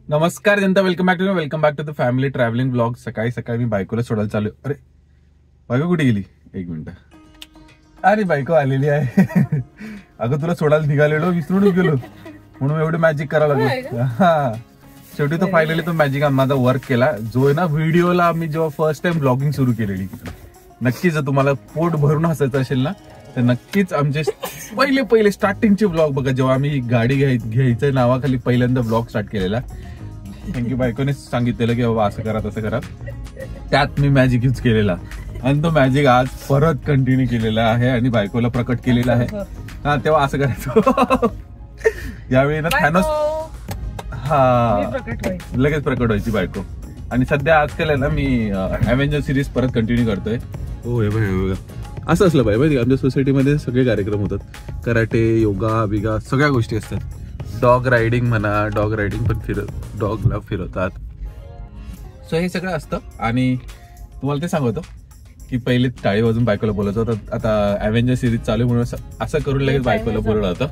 नमस्कार जनता, welcome back to the family travelling blog. सकाळी सकाळी मी बायकोला सोडायला चालू. अरे बायको कुठे गेली? एक मिनिट. अरे बायको आलेली आहे. अगं तुला सोडायला निघालेलो, विसरूनच गेलो, म्हणून एवढी मॅजिक करायला लागलो. हा, शेवटी तो फायनली तो मॅजिक माझा वर्क केला. जो आहे ना व्हिडिओला मी जेव्हा फर्स्ट टाइम ब्लॉगिंग सुरू केलेली, नक्कीच जर तुम्हाला पोट भरून हसायचं असेल ना तर नक्कीच आमचे पहिले स्टार्टिंगचे ब्लॉग बघा. जेव्हा आम्ही गाडी घ्यायच्या नावाखाली पहिल्यांदा ब्लॉग स्टार्ट केलेला, थँक्यू बायकोने सांगितलेलं की बाबा असं करा तसं करा, त्यात मी मॅजिक यूज केलेला आणि तो मॅजिक आज परत कंटिन्यू केलेला आहे आणि बायकोला प्रकट केलेला आहे. हा, तेव्हा असं करायचं. यावेळी ना थॅनोस लगेच प्रकट व्हायची बायको. आणि सध्या आजकाल आहे ना मी अव्हेंजर सिरीज परत कंटिन्यू करतोय. हो हे बघा, असं असलं पाहिजे. आमच्या सोसायटीमध्ये सगळे कार्यक्रम होतात, कराटे, योगा बिगा सगळ्या गोष्टी असतात. डॉग रायडिंग म्हणा, डॉग रायडिंग पण डॉगला फिरवतात. सो हे सगळं असतं. आणि तुम्हाला ते सांगतो की पहिले टाळी वाजून बायकोला बोलायचं होतं, आता अव्हेंजर सिरीज चालू म्हणून असं करून लगेच बायकोला बोलवलं होतं.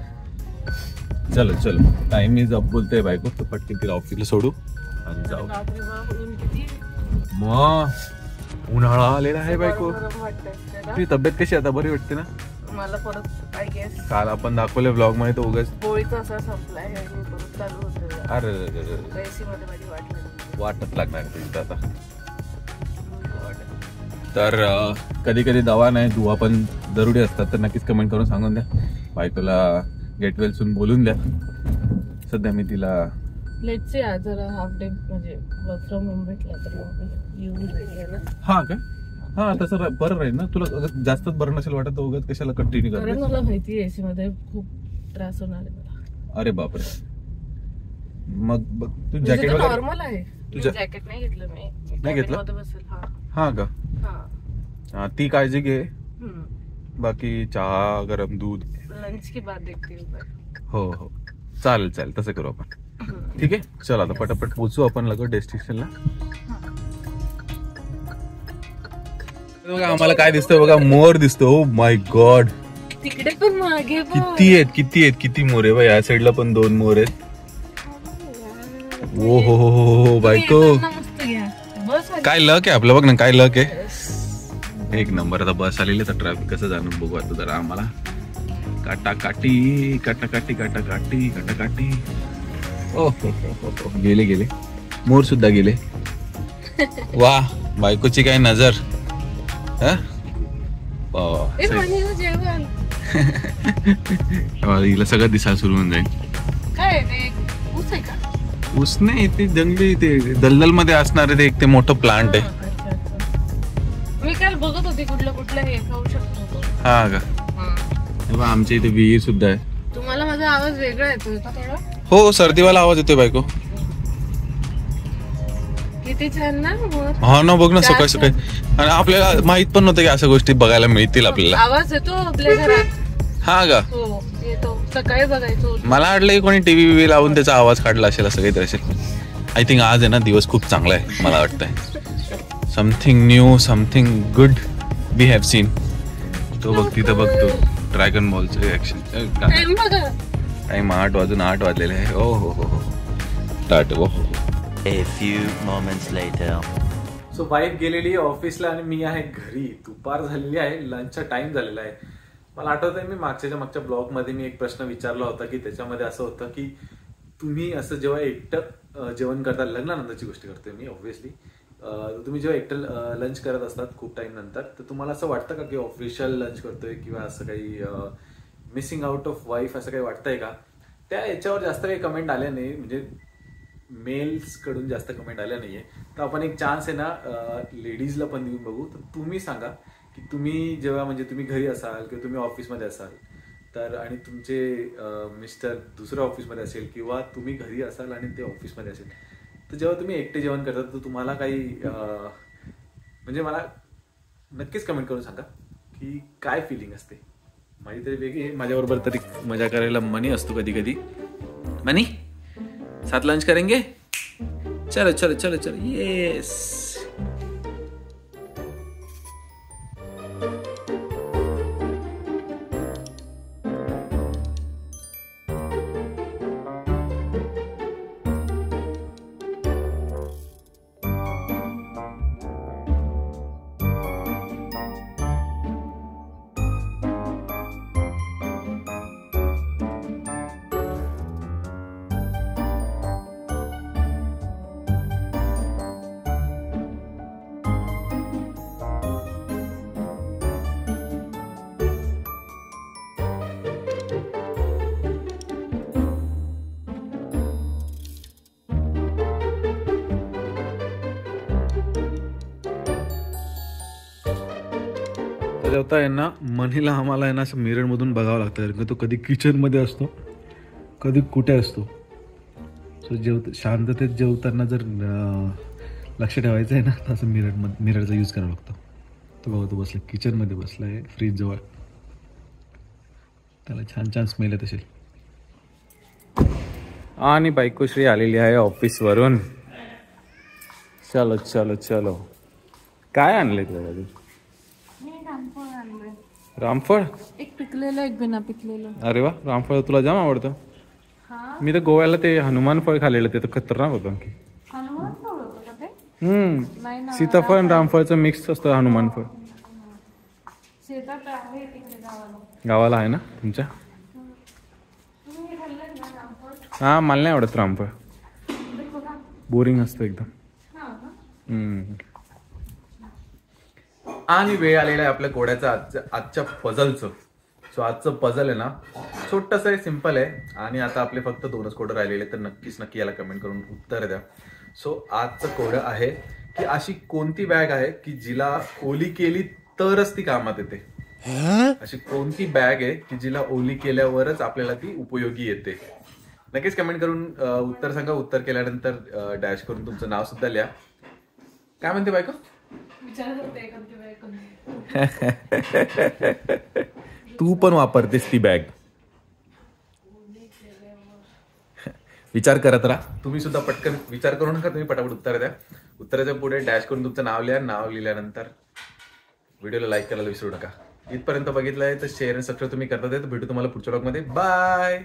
चलो टाइम इज अप बोलतोय बायको, तर पटकन तिला ऑफिसला सोडू आणि जाऊ. मग उन्हाळा आलेला आहे बायको. तुझी तब्येत कशी आता? बरी वाटते ना? मला परत आय गेस काल आपण दाखवले ब्लॉग मध्ये, तो उगाच पोळीचा असा संपलाय आणि परत चालू होतं. अरे एसी मध्ये माझी वाटत लागणार तुझी आता. तर कधी कधी दवा नाही दुवा पण जरुरी असतात, तर नक्कीच कमेंट करून सांगून द्या. बायकोला गेट वेल सून बोलून द्या. सध्या मी तिला लेट्स सी आज जरा हाफ डे म्हणजे वर्क फ्रॉम होम भेटला तर येऊन जाईल ना. हा का? हा, तसं बरं राहील ना. तुला जास्तच बरं नसेल वाटत तर उगाच कशाला कंटिन्यू कारण करायचं. मला माहिती आहे एसी मध्ये खूप त्रास होणार आहे मला. अरे बापरे. मग तू जॅकेट वगैरे नॉर्मल आहे. जॅकेट नाही घेतलं मी. नाही घेतलं? बसेल. हा का? हा, ती काळजी घे. बाकी चहा, गरम दूध लंच की बात देखते हूं. हो चालेल तसं करू आपण. ठीक आहे, चल आता पटापट पोहोचू आपण लगेच डेस्टिनेशनला. बघा आम्हाला काय दिसतंय बघा, मोर दिसतो. ओ माय गॉड, तिकडे पण मागे किती मोर आहे बा. या साईडला पण 2 मोर आहेत. ओ हो बायको, काय लक आहे आपलं. बघ ना काय लक आहे. एक नंबर. आता बस आलेली तर ट्रॅफिक कसं जाणून बघू आता जरा आम्हाला. काटाकाटी. ओ हो गेले मोर सुद्धा गेले. वा, बायकोची काय नजर. हिला सगळं दिसायला सुरू होऊन जाईल. काय ते ऊस आहे का? ऊस नाही, ते जंगली, ते दलदल मध्ये असणारे ते एक ते मोठं प्लांट आहे. मी काल बघत होते कुठलं हे खाऊ शकतो. हा का? आमच्या इथे विहीर सुद्धा आहे. तुम्हाला माझा आवाज वेगळा येतोय का थोडा? हो, सर्दीवाला आवाज येतोय बायको. किती छान ना. हा ना, बघ ना सकाळी. आणि आपल्याला माहित पण नव्हतं की अशा गोष्टी बघायला मिळतील आपल्याला. आवाज येतो आपल्या घरात. हा का? हो येतो. सकाळी बघायचो. मला वाटलं की कोणी टीव्ही लावून त्याचा आवाज काढला असेल, असं काहीतरी असेल. आय थिंक आज आहे ना दिवस खूप चांगला आहे मला वाटतंय. Something new, something good we have seen. तो बघ तिथं बघतो ड्रॅगन बॉलचं रिॲक्शन. टाइम 8 वाजलेले आहे. ओ हो स्टार्ट. हो. A few moments later. So wife गेलेली ऑफिसला आणि मी आहे घरी. दुपार झालेली आहे, लंचचा टाइम झालेला आहे. मला आठवत आहे मी मागच्या ब्लॉग मध्ये मी एक प्रश्न विचारला होता की त्याच्यामध्ये असं होतं की तुम्ही असं जेव्हा एकटं जेवण करता, लग्नानंतरची गोष्ट करतोय मी ऑब्व्हियसली, तुम्ही जेव्हा एकटं लंच करत असतात खूप टाइम नंतर, तर तुम्हाला असं वाटतं का की ऑफिशियल लंच करतोय किंवा असं काही मिसिंग आउट ऑफ वाईफ असं काही वाटतंय का? त्या याच्यावर जास्त काही कमेंट आल्या नाही, म्हणजे मेल्स कडून जास्त कमेंट आल्या नाहीये. तर आपण एक चान्स आहे ना लेडीजला पण देऊन बघू. तर तुम्ही सांगा की तुम्ही जेव्हा म्हणजे तुम्ही घरी असाल किंवा तुम्ही ऑफिसमध्ये असाल तर, आणि तुमचे मिस्टर दुसऱ्या ऑफिसमध्ये असेल किंवा तुम्ही घरी असाल आणि ते ऑफिसमध्ये असेल, तर जेव्हा तुम्ही एकटे जेवण करता तर तुम्हाला काही म्हणजे मला नक्कीच कमेंट करून सांगा की काय फिलिंग असते. माझी तरी वेगळी आहे. माझ्याबरोबर तरी मजा करायला मनी असतो कधी कधी. मनी साथ लंच करेंगे? चलो येस. जेवता आहे ना मनीला आम्हाला आहे ना असं मिररमधून बघावं लागतं कारण की तो कधी किचनमध्ये असतो कधी कुठे असतो. सो शांततेत जेवताना जर लक्ष ठेवायचं आहे ना तर असं मिररचा यूज करावा लागतो. तो बघा तो बसला किचनमध्ये बसला आहे फ्रीजजवळ. त्याला छान छान स्मेल येत असेल. आणि बायकोश्री आलेली आहे ऑफिसवरून. चलो चलो चलो. काय आणले तुला? रामफळ. एक पिकलेलं एक बिना पिकलेलं. अरे वा, रामफळ तुला जाम आवडतं. मी तर गोव्याला ते हनुमान फळ खाल्लेलं ते तर खतरनाक होतं. सीताफळ आणि रामफळचं मिक्स असतं हनुमान फळ. गावाला आहे ना तुमच्या? हा मला नाही आवडत रामफळ. बोरिंग असतं एकदम. आणि वेळ आलेला आहे आपल्या घोड्याचा आजच्या पझलचं. सो आजचं पझल आहे ना छोटंसं आहे, सिम्पल आहे. आणि आता आपले फक्त 2च कोडं राहिलेले तर नक्की याला कमेंट करून उत्तर द्या. सो आजचं कोडं आहे की अशी कोणती बॅग आहे की जिला ओली केली तरच ती कामात येते. अशी कोणती बॅग आहे की जिला ओली केल्यावरच आपल्याला ती उपयोगी येते. नक्कीच कमेंट करून उत्तर सांगा. उत्तर केल्यानंतर डॅश करून तुमचं नाव सुद्धा लिहा. काय म्हणते बायको? तू पण वापरतेस ती बॅग. विचार करत राहा. तुम्ही सुद्धा पटकन विचार करू नका. तुम्ही पटापट उत्तर द्या. उत्तराच्या पुढे डॅश करून तुमचं नाव लिहा. नाव लिहिल्यानंतर व्हिडिओला लाईक करायला विसरू नका. इथपर्यंत बघितलंय तर शेअर आणि सबस्क्राईब तुम्ही करतात. भेटू तुम्हाला पुढच्या व्लॉगमध्ये. बाय.